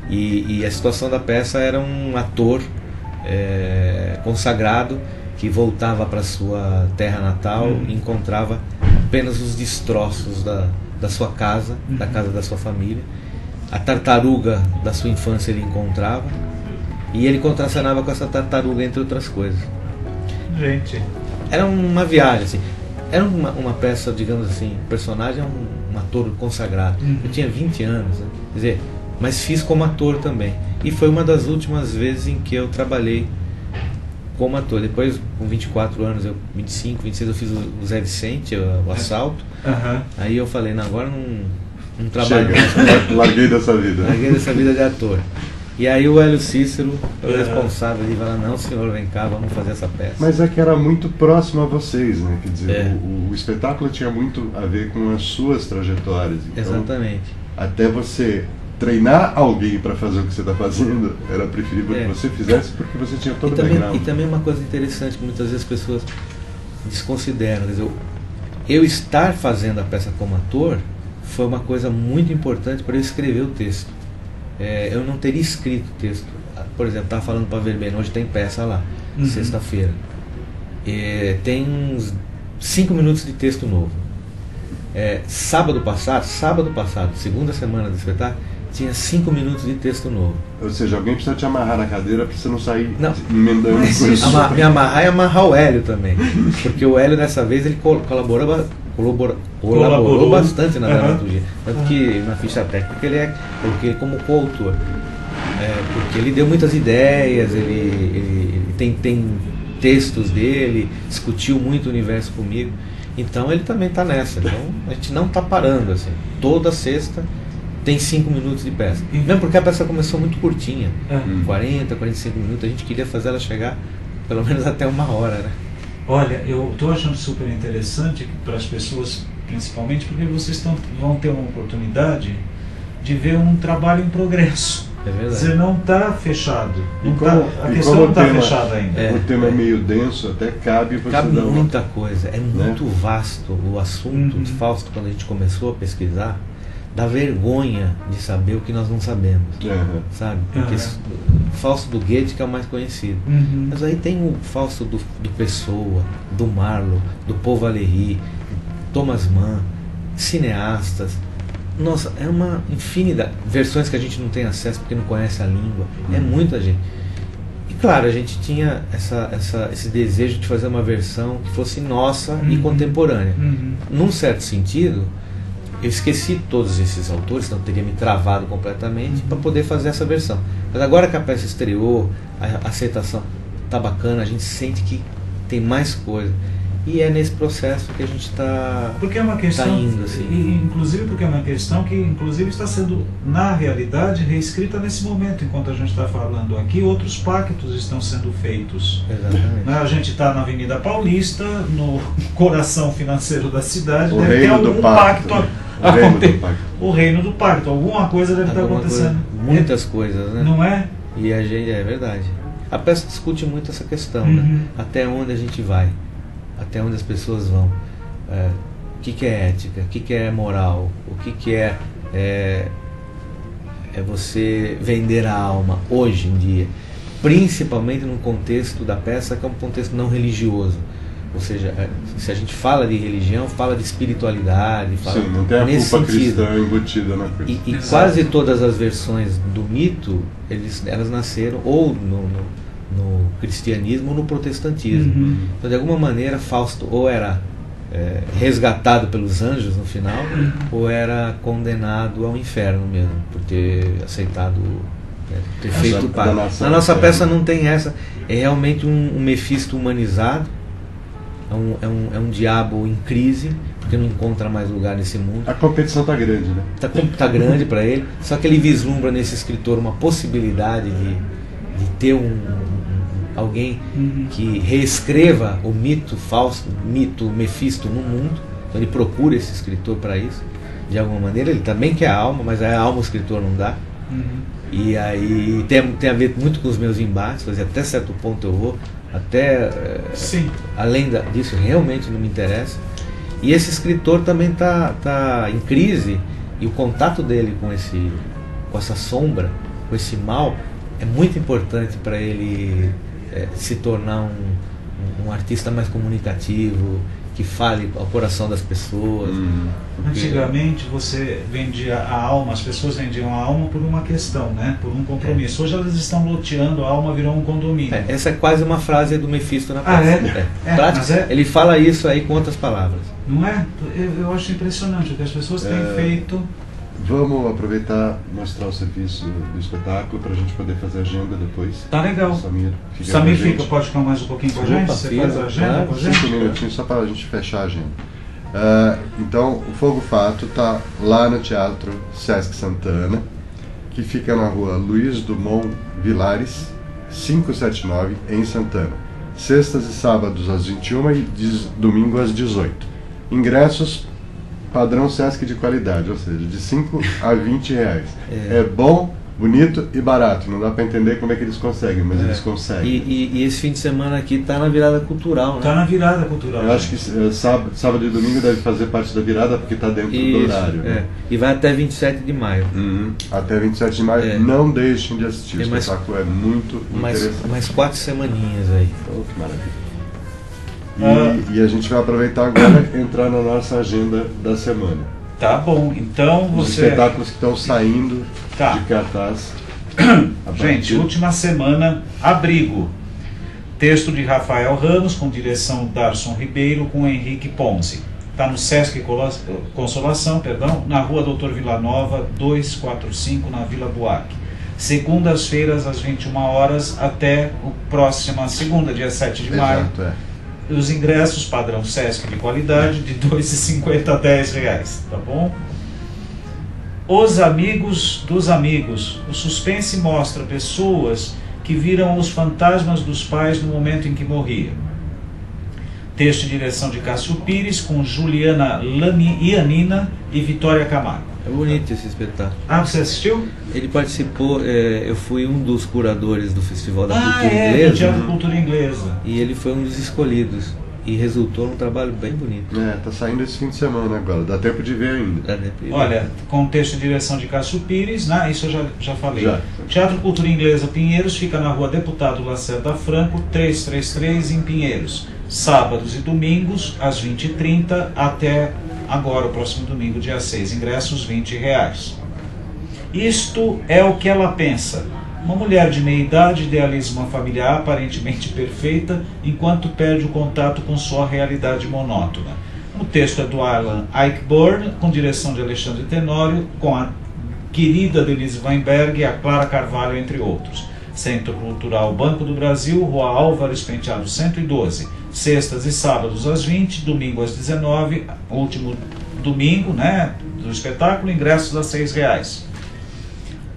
e a situação da peça era um ator consagrado que voltava para sua terra natal e encontrava apenas os destroços da sua casa, da casa da sua família. A tartaruga da sua infância ele encontrava, e ele contracenava com essa tartaruga, entre outras coisas. Era uma viagem, assim. Era uma peça, digamos assim, o personagem é um ator consagrado. Eu tinha 20 anos, né? Quer dizer, mas fiz como ator também. E foi uma das últimas vezes em que eu trabalhei como ator. Depois, com 24 anos, 25, 26, eu fiz o Zé Vicente, o Assalto. Aí eu falei, não, agora não trabalho mais. Larguei dessa vida. Larguei dessa vida de ator. E aí o Hélio Cícero, o responsável, ele fala, não senhor, vem cá, vamos fazer essa peça. Mas é que era muito próximo a vocês, né? Quer dizer, o espetáculo tinha muito a ver com as suas trajetórias. Então, exatamente. Até você treinar alguém para fazer o que você está fazendo, era preferível que você fizesse, porque você tinha todo o background. E também uma coisa interessante que muitas vezes as pessoas desconsideram, quer dizer, eu estar fazendo a peça como ator foi uma coisa muito importante para eu escrever o texto. Eu não teria escrito o texto. Por exemplo, estava falando para a Verbena, hoje tem peça lá, sexta-feira. Tem uns 5 minutos de texto novo. Sábado passado, segunda semana do espetáculo, tinha 5 minutos de texto novo. Ou seja, alguém precisa te amarrar na cadeira para você não sair emendando coisas. Me amarrar e amarrar o Hélio também. Porque o Hélio, dessa vez, ele colaborou bastante na dramaturgia. Tanto que na ficha técnica ele como coautor. Porque ele deu muitas ideias, ele tem textos dele, discutiu muito o universo comigo. Então ele também está nessa. Então a gente não está parando assim. Toda sexta tem 5 minutos de peça. Mesmo porque a peça começou muito curtinha, 40, 45 minutos. A gente queria fazer ela chegar pelo menos até 1 hora, né? Olha, eu estou achando super interessante para as pessoas, principalmente porque vocês vão ter uma oportunidade de ver um trabalho em progresso. É verdade. Você não está fechado. A questão não está fechada ainda. O tema é meio denso, até cabe você Cabe muita coisa. É muito vasto o assunto de Fausto. Quando a gente começou a pesquisar, dá vergonha de saber o que nós não sabemos, sabe? Porque Fausto do Goethe que é o mais conhecido, mas aí tem o Fausto do Pessoa, do Marlowe, do Paul Valéry, Thomas Mann, cineastas. Nossa, é uma infinidade, versões que a gente não tem acesso porque não conhece a língua, é muita gente. E claro, a gente tinha esse desejo de fazer uma versão que fosse nossa e contemporânea. Num certo sentido, eu esqueci todos esses autores, senão teria me travado completamente para poder fazer essa versão. Mas agora que a peça estreou, a aceitação tá bacana, a gente sente que tem mais coisa. E é nesse processo que a gente está indo, assim. Inclusive porque é uma questão que inclusive está sendo, na realidade, reescrita nesse momento. Enquanto a gente está falando aqui, outros pactos estão sendo feitos. Exatamente. A gente está na Avenida Paulista, no coração financeiro da cidade, o deve ter algum pacto. O reino do pacto. Alguma coisa deve estar acontecendo. Muitas coisas, né? Não é? E a gente, é verdade. A peça discute muito essa questão, né? Até onde a gente vai, até onde as pessoas vão, o que é ética, o que é moral, o que é você vender a alma hoje em dia, principalmente no contexto da peça que é um contexto não religioso. Ou seja, se a gente fala de religião, fala de espiritualidade, fala não tem a nesse culpa sentido. cristã embutida na coisa. E quase todas as versões do mito, elas nasceram ou no cristianismo ou no protestantismo. Então, de alguma maneira, Fausto ou era resgatado pelos anjos no final, ou era condenado ao inferno mesmo, por ter aceitado, ter feito o pacto. Na nossa peça não tem essa, é realmente um Mefisto humanizado. É um diabo em crise, porque não encontra mais lugar nesse mundo. A competição está grande, né? Tá grande para ele, só que ele vislumbra nesse escritor uma possibilidade de ter alguém que reescreva o mito Fausto, mito Mefisto no mundo. Então ele procura esse escritor para isso, de alguma maneira. Ele também quer a alma, mas a alma o escritor não dá. E aí tem a ver muito com os meus embates, até certo ponto eu vou, além disso realmente não me interessa. E esse escritor também tá em crise, e o contato dele com essa sombra, com esse mal, é muito importante para ele se tornar um artista mais comunicativo, que fale ao coração das pessoas. Antigamente você vendia a alma, as pessoas vendiam a alma por uma questão, né? Por um compromisso. Hoje elas estão loteando, a alma virou um condomínio. Essa é quase uma frase do Mefisto na peça. Ele fala isso aí com outras palavras. Não é? Eu acho impressionante o que as pessoas têm feito. Vamos aproveitar e mostrar o serviço do espetáculo para a gente poder fazer a agenda depois. Tá legal. Samir pode ficar mais um pouquinho com a gente? Você faz a agenda com a gente? 5 minutinhos só para a gente fechar a agenda. Então, o Fogo Fato está lá no Teatro Sesc Santana. que fica na rua Luiz Dumont Vilares, 579, em Santana. Sextas e sábados às 21 e domingo às 18. Ingressos padrão Sesc de qualidade, ou seja, de 5 a 20 reais. É bom, bonito e barato. Não dá para entender como é que eles conseguem, mas eles conseguem. E esse fim de semana aqui tá na virada cultural, né? Tá na virada cultural. Eu acho que sábado e domingo deve fazer parte da virada porque está dentro do horário. Né? E vai até 27 de maio. Até 27 de maio. Não deixem de assistir. O espetáculo é muito interessante. Mais 4 semaninhas aí. Oh, que maravilha. E a gente vai aproveitar agora e entrar na nossa agenda da semana. Tá bom, então Os espetáculos que estão saindo de cartaz. Gente, última semana, Abrigo. Texto de Rafael Ramos, com direção Darson Ribeiro, com Henrique Ponzi. Está no Sesc Consolação, na Rua Doutor Villanova, 245, na Vila Buarque. Segundas-feiras, às 21 horas, até a próxima segunda, dia 7 de maio. Os ingressos padrão Sesc de qualidade, de R$ 2,50 a R$ 10, tá bom? Os Amigos dos Amigos. O suspense mostra pessoas que viram os fantasmas dos pais no momento em que morriam. Texto e direção de Cássio Pires, com Juliana Ianina e Vitória Camargo. É bonito esse espetáculo. Ah, você assistiu? Ele participou, eu fui um dos curadores do Festival da Cultura Inglesa. Do Teatro Cultura Inglesa. E ele foi um dos escolhidos. E resultou num trabalho bem bonito. Tá saindo esse fim de semana agora, dá tempo de ver ainda. Olha, com texto e direção de Cássio Pires, né? Isso eu já falei. Teatro Cultura Inglesa Pinheiros fica na Rua Deputado Lacerda Franco, 333, em Pinheiros. Sábados e domingos, às 20h30, até agora, o próximo domingo, dia 6. Ingressos R$ 20. Isto é o que ela pensa. Uma mulher de meia idade idealiza uma família aparentemente perfeita enquanto perde o contato com sua realidade monótona. O texto é do Alan Ayckbourn, com direção de Alexandre Tenório, com a querida Denise Weinberg e a Clara Carvalho, entre outros. Centro Cultural Banco do Brasil, Rua Álvares Penteado 112. Sextas e sábados às 20, domingo às 19, último domingo, né, do espetáculo, ingressos a R$ 6.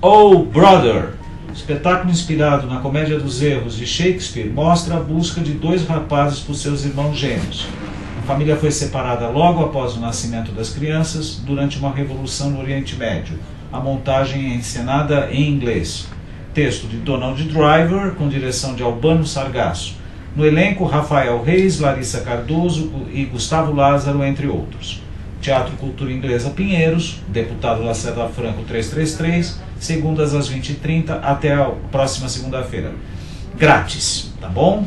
Oh Brother! O espetáculo inspirado na Comédia dos Erros de Shakespeare mostra a busca de dois rapazes por seus irmãos gêmeos. A família foi separada logo após o nascimento das crianças durante uma revolução no Oriente Médio. A montagem é encenada em inglês. Texto de Donald Driver, com direção de Albano Sargasso. No elenco, Rafael Reis, Larissa Cardoso e Gustavo Lázaro, entre outros. Teatro Cultura Inglesa Pinheiros, Deputado Lacerda Franco 333, segundas às 20h30 até a próxima segunda-feira. Grátis, tá bom?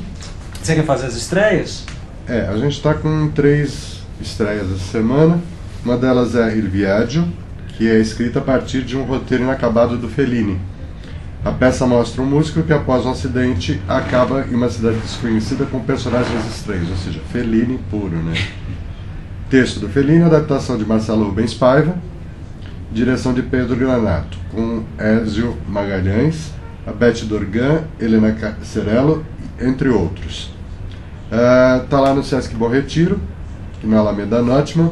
Você quer fazer as estreias? A gente está com 3 estreias essa semana. Uma delas é Il Viaggio, que é escrita a partir de um roteiro inacabado do Fellini. A peça mostra um músico que, após um acidente, acaba em uma cidade desconhecida com personagens estranhos, ou seja, Fellini puro, né? Texto do Fellini, adaptação de Marcelo Rubens Paiva, direção de Pedro Granato, com Ézio Magalhães, a Beth Dorgan, Helena Cerello, entre outros. Está lá no Sesc Bom Retiro, na Alameda Notman,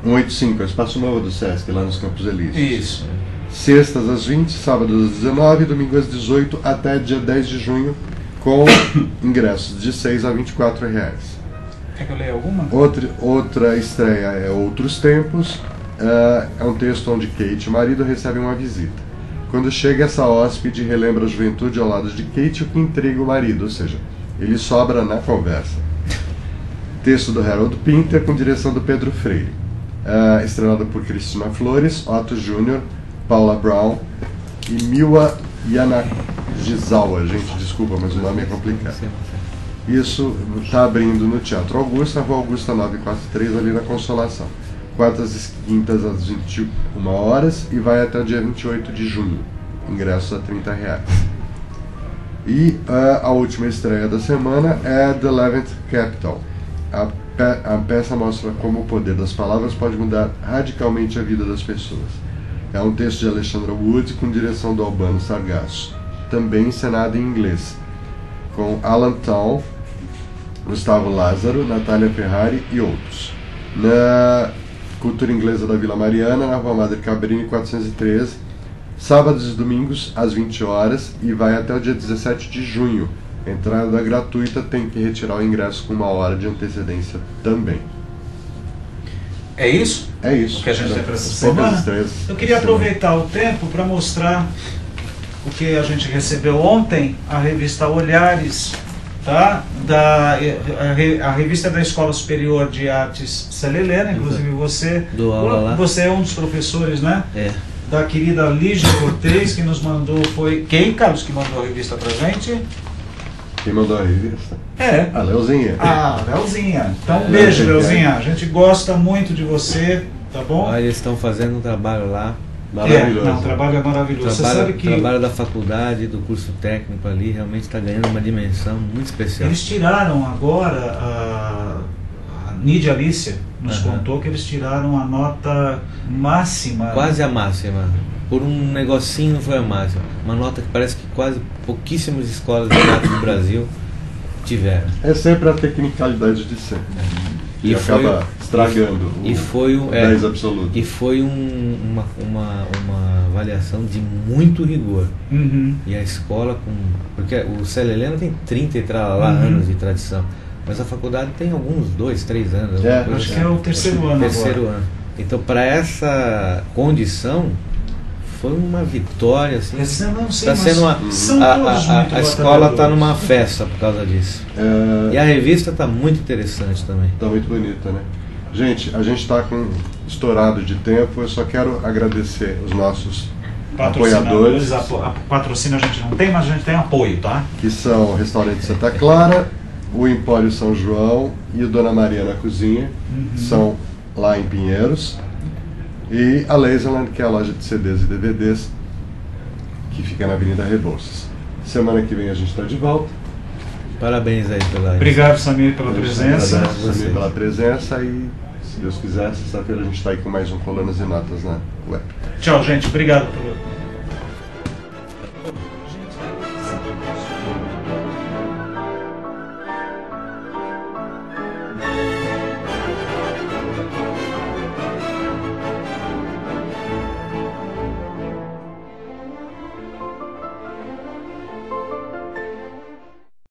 185, é o espaço novo do Sesc, lá nos Campos Elíseos. Isso. Sextas às 20, sábados às 19, domingo às 18, até dia 10 de junho, com ingressos de R$ 6 a R$ 24. Quer que eu leia alguma? Outra estreia é Outros Tempos. É um texto onde Kate, o marido, recebe uma visita. Quando chega, essa hóspede relembra a juventude ao lado de Kate, o que intriga o marido, ou seja, ele sobra na conversa. Texto do Harold Pinter, com direção do Pedro Freire. Estrelado por Cristina Flores, Otto Júnior, Paula Brown e Miwa Yanagisawa. Gente, desculpa, mas o nome é complicado. Isso está abrindo no Teatro Augusta, Rua Augusta 943, ali na Consolação. Quartas e quintas às 21 horas e vai até o dia 28 de junho. Ingressos a R$ 30. E a última estreia da semana é The 11th Capital. A peça mostra como o poder das palavras pode mudar radicalmente a vida das pessoas. É um texto de Alexandra Wood com direção do Albano Sargasso, também encenado em inglês, com Alan Town, Gustavo Lázaro, Natália Ferrari e outros. Na Cultura Inglesa da Vila Mariana, na Rua Madre Cabrini 413, sábados e domingos às 20 horas e vai até o dia 17 de junho. Entrada gratuita, tem que retirar o ingresso com 1 hora de antecedência também. É isso? É isso. O que a gente tem para essa Sempre semana? às 3. Eu queria aproveitar o tempo para mostrar o que a gente recebeu ontem, a revista Olhares, tá? A revista da Escola Superior de Artes Célia Helena, inclusive você. Dou aula lá. Você é um dos professores, né? É. Da querida Lígia Cortez, que nos mandou, foi... Quem, Carlos, que mandou a revista pra gente? Quem mandou a revista? É. A Leozinha. Ah, Leozinha. Então, um beijo, Leozinha. A gente gosta muito de você, tá bom? Olha, eles estão fazendo um trabalho lá. Maravilhoso. Não, o trabalho é maravilhoso. Você sabe que O trabalho da faculdade, do curso técnico ali, realmente está ganhando uma dimensão muito especial. eles tiraram agora, a Nídia Alicia nos contou que eles tiraram a nota máxima. Quase a máxima. Por um negocinho não foi a máxima. Uma nota que parece que quase pouquíssimas escolas de arte no Brasil tiveram. É sempre a tecnicalidade de ser. E acaba estragando o 10 absoluto. E foi uma avaliação de muito rigor. E a escola, porque o Célia Helena tem 30 e tralalá anos de tradição, mas a faculdade tem alguns 2, 3 anos. Acho que é o terceiro ano agora. Então, para essa condição, foi uma vitória. Assim, está sendo a escola está numa festa por causa disso. E a revista está muito interessante também. Está muito bonita, né? Gente, a gente está estourado de tempo. Eu só quero agradecer os nossos apoiadores. Patrocínio a gente não tem, mas a gente tem apoio, tá? Que são o Restaurante Santa Clara, o Empório São João e o Dona Maria na Cozinha. São lá em Pinheiros. E a Laserland, que é a loja de CDs e DVDs, que fica na Avenida Rebouças. Semana que vem a gente está de volta. Parabéns aí pela... Obrigado, Samir, pela presença. Obrigado, Samir, pela presença. E, se Deus quiser, sexta-feira a gente está aí com mais um Colunas e Notas na web. Tchau, gente. Obrigado por